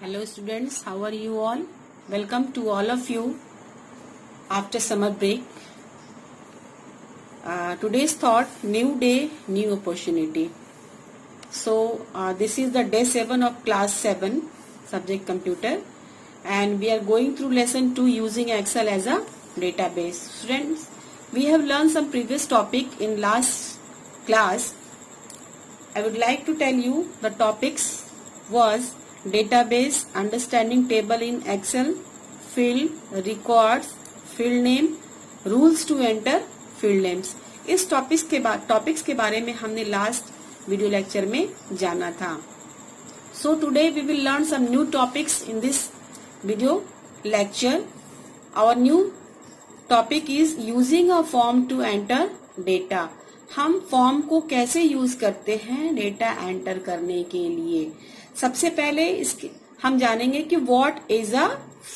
Hello students, how are you all? Welcome to all of you after summer break. Today's thought, new day, new opportunity. So this is the day 7 of class 7 subject computer, and we are going through lesson 2 using Excel as a database. Students, we have learned some previous topic in last class. I would like to tell you the topics was database, understanding table in Excel, field, records, field name, rules to enter field names. इस topics के बारे में हमने last video lecture में जाना था. So today we will learn some new topics in this video lecture. Our new topic is using a form to enter data. हम form को कैसे यूज करते हैं डेटा एंटर करने के लिए. सबसे पहले हम जानेंगे कि what is a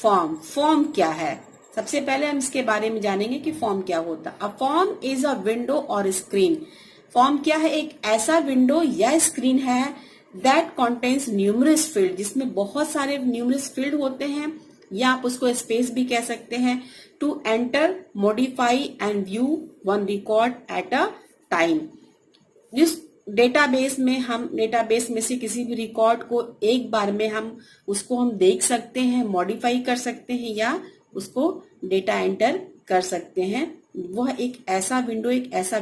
form. Form क्या है. सबसे पहले हम इसके बारे में जानेंगे कि फॉर्म क्या होता है. A form is a window और स्क्रीन. फॉर्म क्या है. एक ऐसा विंडो या स्क्रीन है दैट कंटेन्स न्यूमरस फील्ड, जिसमें बहुत सारे न्यूमरस फील्ड होते हैं, या आप उसको स्पेस भी कह सकते हैं. To enter, modify and view one record at a time. जिस डेटाबेस में से किसी भी रिकॉर्ड को एक बार में हम देख सकते हैं, मॉडिफाई कर सकते हैं, या उसको डेटा एंटर कर सकते हैं. वह एक ऐसा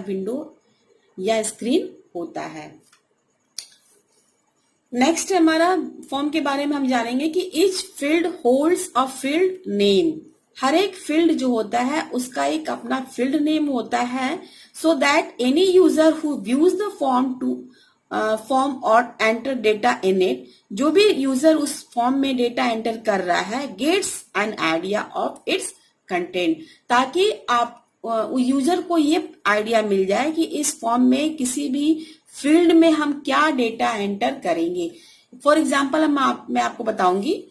विंडो या स्क्रीन होता है. नेक्स्ट हमारा फॉर्म के बारे में हम जानेंगे कि each field holds a field name. हर एक फील्ड जो होता है उसका एक अपना फील्ड नेम होता है. So that any user who views the form और एंटर डेटा इन इट, जो भी यूजर उस फॉर्म में डेटा एंटर कर रहा है, gets an idea of its content, ताकि आप यूजर को ये आइडिया मिल जाए कि इस फॉर्म में किसी भी फील्ड में हम क्या डेटा एंटर करेंगे. फॉर एग्जाम्पल मैं आपको बताऊंगी.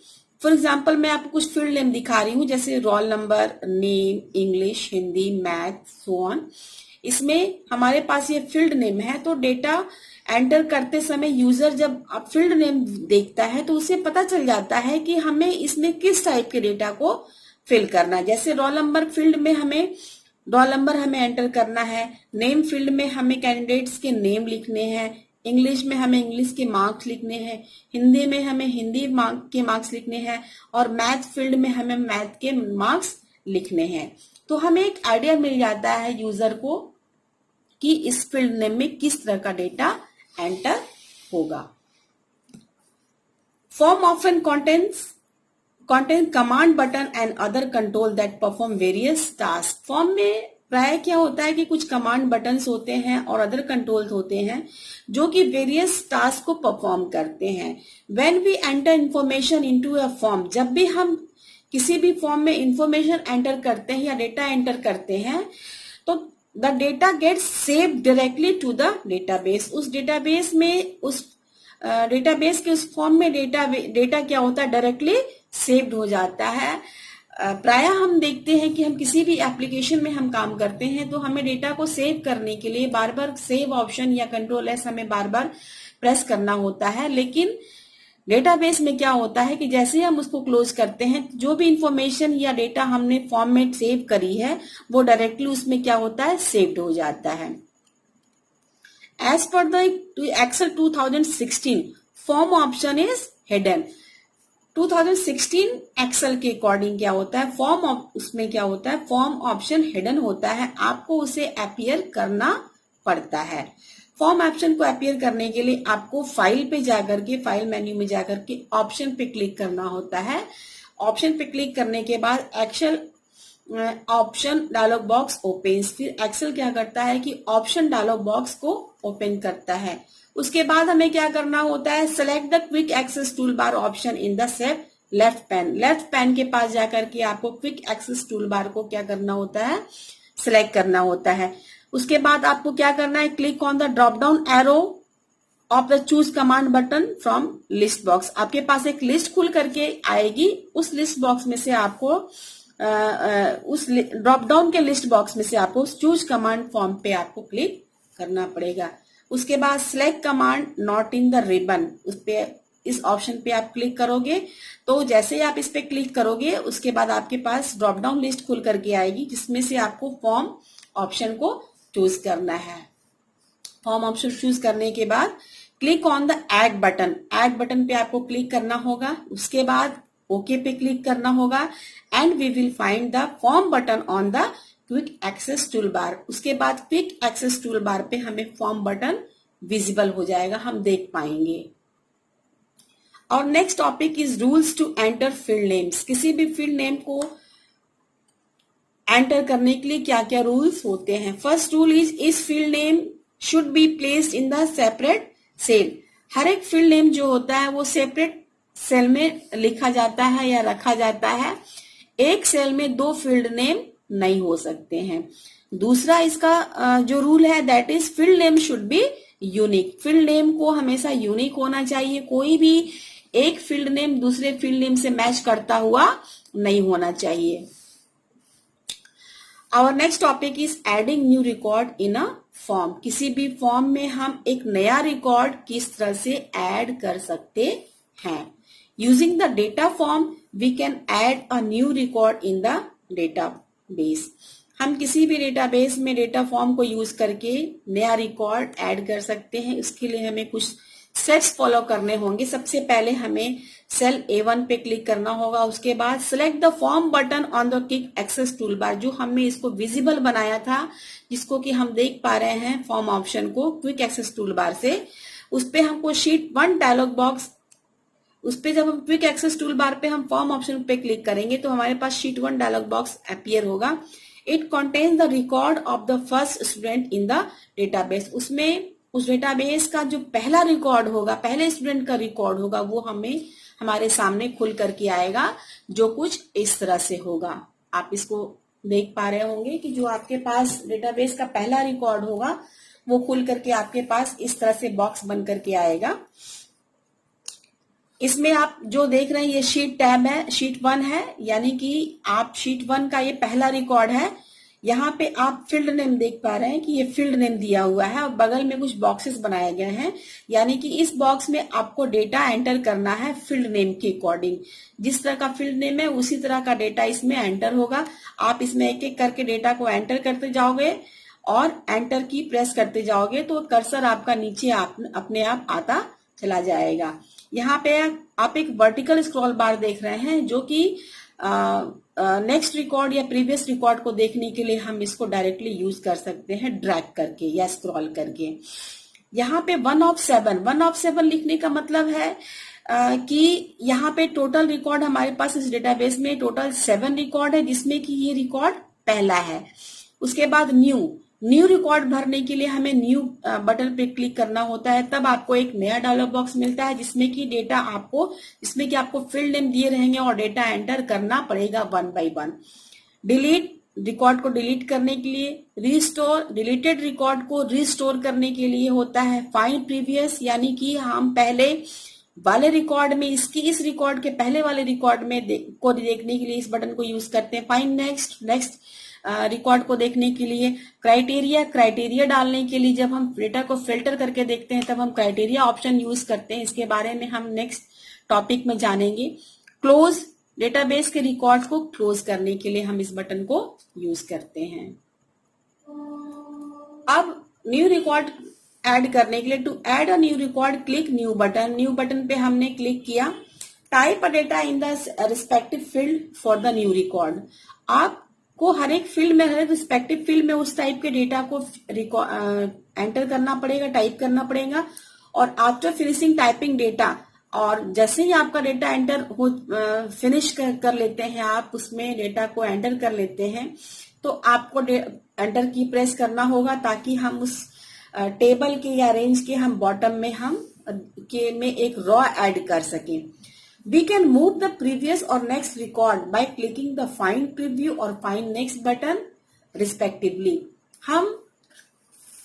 फॉर एग्जाम्पल मैं आपको कुछ फील्ड नेम दिखा रही हूँ, जैसे roll number, name, English, Hindi, math, so on. इसमें हमारे पास ये फील्ड नेम है. तो डेटा एंटर करते समय यूजर जब आप फील्ड नेम देखता है तो उसे पता चल जाता है कि हमें इसमें किस टाइप के डेटा को फिल करना है. जैसे रोल नंबर फील्ड में हमें रोल नंबर एंटर करना है. नेम फील्ड में हमें कैंडिडेट्स के नेम लिखने हैं. इंग्लिश में हमें इंग्लिश के मार्क्स लिखने हैं. हिंदी में हमें हिंदी के मार्क्स लिखने हैं. और मैथ फील्ड में हमें मैथ के मार्क्स लिखने हैं. तो हमें एक आइडिया मिल जाता है यूजर को कि इस फील्ड नेम में किस तरह का डेटा एंटर होगा. Form often contain command button and other control that perform various task. Form में प्राय क्या होता है कि कुछ कमांड बटन्स होते हैं और अदर कंट्रोल्स होते हैं जो कि वेरियस टास्क को परफॉर्म करते हैं. When we enter information into a form, जब भी हम किसी भी फॉर्म में इंफॉर्मेशन एंटर करते हैं या डेटा एंटर करते हैं, तो the data gets saved directly to the database. उस डेटाबेस में डेटाबेस के उस फॉर्म में डेटा क्या होता है, डायरेक्टली सेव्ड हो जाता है. प्राय हम देखते हैं कि हम किसी भी एप्लीकेशन में हम काम करते हैं तो हमें डेटा को सेव करने के लिए बार बार सेव ऑप्शन या कंट्रोल एस हमें बार बार प्रेस करना होता है. लेकिन डेटाबेस में क्या होता है कि जैसे ही हम उसको क्लोज करते हैं, जो भी इंफॉर्मेशन या डेटा हमने फॉर्म में सेव करी है वो डायरेक्टली उसमें क्या होता है, सेव्ड हो जाता है. As per the Excel 2016 form option is hidden. 2016 Excel के अकॉर्डिंग क्या होता है, उसमें क्या होता है, फॉर्म ऑप्शन हिडन होता है. आपको उसे अपीयर करना पड़ता है. फॉर्म ऑप्शन को अपीयर करने के लिए आपको फाइल पे जाकर के, फाइल मेन्यू में जाकर के ऑप्शन पे क्लिक करना होता है. ऑप्शन पे क्लिक करने के बाद Excel option dialog box opens. फिर एक्सेल क्या करता है कि ऑप्शन डायलॉग बॉक्स को ओपन करता है. उसके बाद हमें क्या करना होता है, select the quick access tool bar option in the सेप लेफ्ट पैन. लेफ्ट पैन के पास जाकर के आपको क्विक एक्सेस टूल बार को क्या करना होता है, सिलेक्ट करना होता है. उसके बाद आपको क्या करना है, click on the drop down arrow of the choose command button from list box. आपके पास एक लिस्ट खुल करके आएगी. उस लिस्ट बॉक्स में से आपको उस ड्रॉप डाउन के लिस्ट बॉक्स में से आपको चूज कमांड फॉर्म पे आपको क्लिक करना पड़ेगा. उसके बाद select command not in the ribbon, उस पे इस ऑप्शन पे आप क्लिक करोगे तो जैसे ही आप इस पे क्लिक करोगे उसके बाद आपके पास ड्रॉप डाउन लिस्ट खुल करके आएगी जिसमें से आपको फॉर्म ऑप्शन को चूज करना है। फॉर्म ऑप्शन चूज करने के बाद click on the add button, add button पे आपको क्लिक करना होगा। उसके बाद ओके पे क्लिक करना होगा and we will find the form button on the quick access tool bar. उसके बाद क्विक एक्सेस टूल बार पे हमें फॉर्म बटन विजिबल हो जाएगा, हम देख पाएंगे। और next topic is rules to enter field names. किसी भी फील्ड नेम को एंटर करने के लिए क्या क्या रूल्स होते हैं। First rule is field name should be placed in the separate cell. हर एक फील्ड नेम जो होता है वो सेपरेट सेल में लिखा जाता है या रखा जाता है। एक सेल में दो फील्ड नेम नहीं हो सकते हैं। दूसरा इसका जो रूल है that is field name should be unique. Field name को हमेशा यूनिक होना चाहिए, कोई भी एक फील्ड नेम दूसरे फील्ड नेम से मैच करता हुआ नहीं होना चाहिए। Our next topic is adding new record in a form. किसी भी फॉर्म में हम एक नया रिकॉर्ड किस तरह से ऐड कर सकते हैं। Using the data form we can add a new record in the database. हम किसी भी डेटाबेस में डेटा फॉर्म को यूज करके नया रिकॉर्ड ऐड कर सकते हैं। इसके लिए हमें कुछ स्टेप्स फॉलो करने होंगे। सबसे पहले हमें सेल A1 पे क्लिक करना होगा। उसके बाद select the form button on the quick access tool bar. जो हमने इसको विजिबल बनाया था, जिसको कि हम देख पा रहे हैं फॉर्म ऑप्शन को क्विक एक्सेस टूल बार से, उस पे हमको शीट 1 डायलॉग बॉक्स, उस पे जब हम क्विक एक्सेस टूल बार पे हम फॉर्म ऑप्शन पे क्लिक करेंगे तो हमारे पास शीट 1 डायलॉग बॉक्स अपीयर होगा। It contains the record of the first student in the database. उसमें उस डेटाबेस का जो पहला रिकॉर्ड होगा, पहले स्टूडेंट का रिकॉर्ड होगा, वो हमें हमारे सामने खुल करके आएगा, जो कुछ इस तरह से होगा। आप इसको देख पा रहे होंगे कि जो आपके पास डेटाबेस का पहला रिकॉर्ड होगा वो खुल करके आपके पास इस तरह से बॉक्स बन करके आएगा। इसमें आप जो देख रहे हैं ये शीट टैब है, शीट 1 है, यानी कि आप शीट 1 का ये पहला रिकॉर्ड है। यहाँ पे आप फील्ड नेम देख पा रहे हैं कि ये फील्ड नेम दिया हुआ है और बगल में कुछ बॉक्सेस बनाए गए हैं, यानी कि इस बॉक्स में आपको डेटा एंटर करना है फील्ड नेम के अकॉर्डिंग। जिस तरह का फील्ड नेम है उसी तरह का डेटा इसमें एंटर होगा। आप इसमें एक एक करके डेटा को एंटर करते जाओगे और एंटर की प्रेस करते जाओगे तो कर्सर आपका नीचे अपने आप आता चला जाएगा। यहाँ पे आप एक वर्टिकल स्क्रॉल बार देख रहे हैं जो कि नेक्स्ट रिकॉर्ड या प्रीवियस रिकॉर्ड को देखने के लिए हम इसको डायरेक्टली यूज कर सकते हैं ड्रैग करके या स्क्रॉल करके। यहाँ पे 1 of 7 लिखने का मतलब है कि यहाँ पे टोटल रिकॉर्ड हमारे पास इस डेटाबेस में टोटल 7 रिकॉर्ड है, जिसमें कि ये रिकॉर्ड पहला है। उसके बाद न्यू रिकॉर्ड भरने के लिए हमें न्यू बटन पे क्लिक करना होता है, तब आपको एक नया डायलॉग बॉक्स मिलता है जिसमें कि डेटा जिसमें कि आपको फील्ड नेम दिए रहेंगे और डेटा एंटर करना पड़ेगा 1 by 1। डिलीट रिकॉर्ड को डिलीट करने के लिए, रिस्टोर डिलीटेड रिकॉर्ड को रिस्टोर करने के लिए होता है फाइंड प्रीवियस, यानी कि हम पहले वाले रिकॉर्ड में इस रिकॉर्ड के पहले वाले रिकॉर्ड में को देखने के लिए इस बटन को यूज करते हैं। फाइंड नेक्स्ट रिकॉर्ड को देखने के लिए। क्राइटेरिया डालने के लिए जब हम डेटा को फिल्टर करके देखते हैं तब हम क्राइटेरिया ऑप्शन यूज करते हैं। इसके बारे में हम नेक्स्ट टॉपिक में जानेंगे। क्लोज डेटाबेस के रिकॉर्ड को क्लोज करने के लिए हम इस बटन को यूज करते हैं। अब न्यू रिकॉर्ड ऐड करने के लिए to add a new record click new button पे हमने क्लिक किया। Type a data in the respective field for the new record. आपको हर एक फील्ड में, हर एक रिस्पेक्टिव फील्ड में उस टाइप के डेटा को एंटर करना पड़ेगा, टाइप करना पड़ेगा। और आफ्टर फिनिशिंग टाइपिंग डेटा, और जैसे ही आपका डेटा एंटर हो फिनिश कर लेते हैं, आप उसमें डेटा को एंटर कर लेते हैं, तो आपको एंटर की प्रेस करना होगा ताकि हम उस टेबल के या रेंज के हम बॉटम में में एक रॉ ऐड कर सकें। We can move the previous और next record by clicking the find preview और फाइंड नेक्स्ट बटन रिस्पेक्टिवली। हम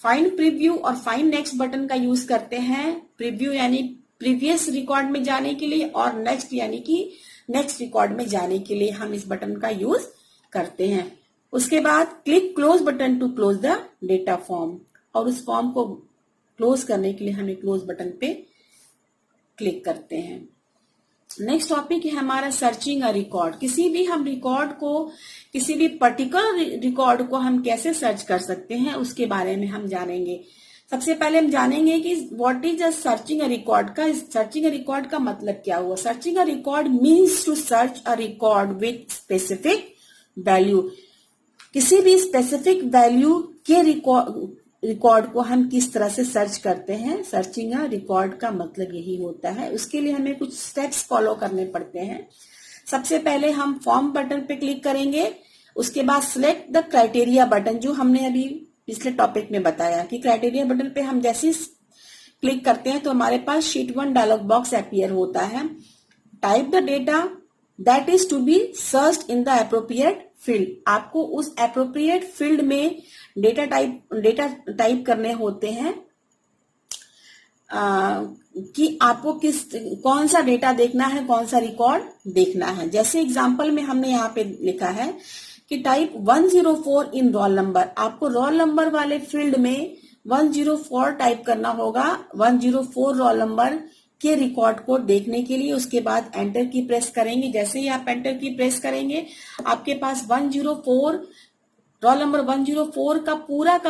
फाइंड प्रीव्यू और फाइंड नेक्स्ट बटन का यूज करते हैं। प्रीव्यू यानी प्रीवियस रिकॉर्ड में जाने के लिए और नेक्स्ट यानी कि नेक्स्ट रिकॉर्ड में जाने के लिए हम इस बटन का यूज करते हैं। उसके बाद click close button to close the data form, और उस फॉर्म को क्लोज करने के लिए हमें क्लोज बटन पे क्लिक करते हैं। नेक्स्ट टॉपिक है हमारा सर्चिंग अ रिकॉर्ड। किसी भी हम रिकॉर्ड को, किसी भी पर्टिकुलर रिकॉर्ड को हम कैसे सर्च कर सकते हैं उसके बारे में हम जानेंगे। सबसे पहले हम जानेंगे कि what is a searching a record का। सर्चिंग अ रिकॉर्ड का मतलब क्या हुआ। Searching a record means to search a record with specific value. किसी भी स्पेसिफिक वैल्यू के रिकॉर्ड को हम किस तरह से सर्च करते हैं, सर्चिंग अ रिकॉर्ड का मतलब यही होता है। उसके लिए हमें कुछ स्टेप्स फॉलो करने पड़ते हैं। सबसे पहले हम फॉर्म बटन पे क्लिक करेंगे, उसके बाद सिलेक्ट द क्राइटेरिया बटन, जो हमने अभी पिछले टॉपिक में बताया कि क्राइटेरिया बटन पे हम जैसे क्लिक करते हैं तो हमारे पास शीट 1 डायलॉग बॉक्स अपीयर होता है। Type the data that is to be searched in the appropriate field. आपको उस एप्रोप्रिएट फील्ड में डेटा टाइप करने होते हैं कि आपको कौन सा डेटा देखना है, कौन सा रिकॉर्ड देखना है। जैसे एग्जांपल में हमने यहाँ पे लिखा है कि टाइप 104 इन रोल नंबर। आपको रोल नंबर वाले फील्ड में 104 टाइप करना होगा, 104 रोल नंबर के रिकॉर्ड को देखने के लिए। उसके बाद एंटर की प्रेस करेंगे। जैसे ही आप एंटर की प्रेस करेंगे आपके पास 104 रोल नंबर 104 का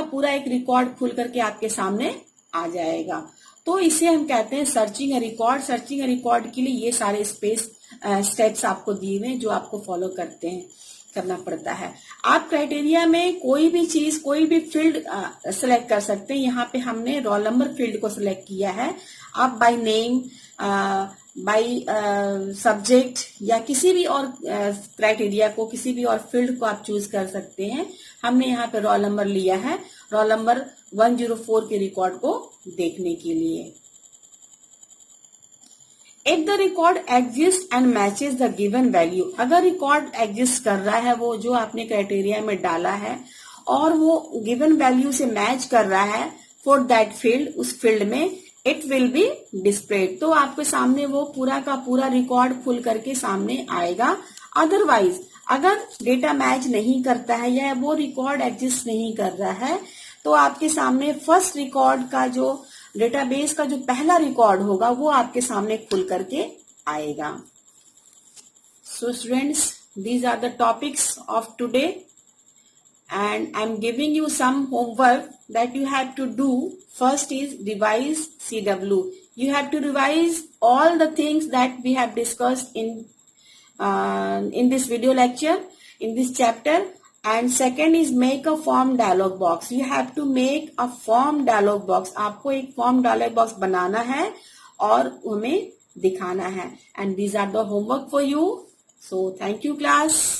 पूरा एक रिकॉर्ड खुल करके आपके सामने आ जाएगा। तो इसे हम कहते हैं searching a record. Searching a record के लिए ये सारे स्टेप्स आपको दिए हुए जो आपको फॉलो करना पड़ता है। आप क्राइटेरिया में कोई भी चीज, कोई भी फील्ड सेलेक्ट कर सकते हैं। यहाँ पे हमने रोल नंबर फील्ड को सिलेक्ट किया है। आप बाय नेम, बाय सब्जेक्ट या किसी भी और क्राइटेरिया को, किसी भी और फील्ड को आप चूज कर सकते हैं। हमने यहाँ पे रोल नंबर लिया है, रोल नंबर 104 के रिकॉर्ड को देखने के लिए। If the record exists and matches the given value, अगर रिकॉर्ड एग्जिस्ट कर रहा है, वो जो आपने क्राइटेरिया में डाला है और वो गिवन वैल्यू से मैच कर रहा है फॉर दैट फील्ड, उस फील्ड में इट विल बी डिस्प्लेड। तो आपके सामने वो पूरा का पूरा रिकॉर्ड खुल करके सामने आएगा। अदरवाइज अगर डेटा मैच नहीं करता है या वो रिकॉर्ड एग्जिस्ट नहीं कर रहा है तो आपके सामने फर्स्ट रिकॉर्ड का जो डेटाबेस का जो पहला रिकॉर्ड होगा वो आपके सामने खुल करके आएगा। So students, these are the topics of today and I'm giving you some homework that you have to do. First is revise CW. You have to revise all the things that we have discussed in this video lecture, in this chapter. And second is make a form dialog box. You have to make a form dialog box. आपको एक form dialog box बनाना है और हमें दिखाना है. And these are the homework for you. So thank you class.